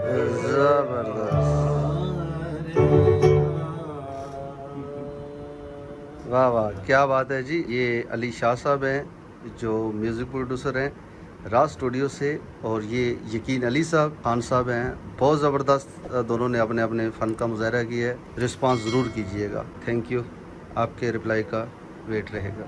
जबरदस्त, वाह वाह, क्या बात है जी। ये अली शाह साहब हैं जो म्यूज़िक प्रोड्यूसर हैं राज स्टूडियो से, और ये यकीन अली साहब खान साहब हैं, बहुत ज़बरदस्त। दोनों ने अपने अपने फ़न का मुजाहरा किया है। रिस्पांस ज़रूर कीजिएगा। थैंक यू, आपके रिप्लाई का वेट रहेगा।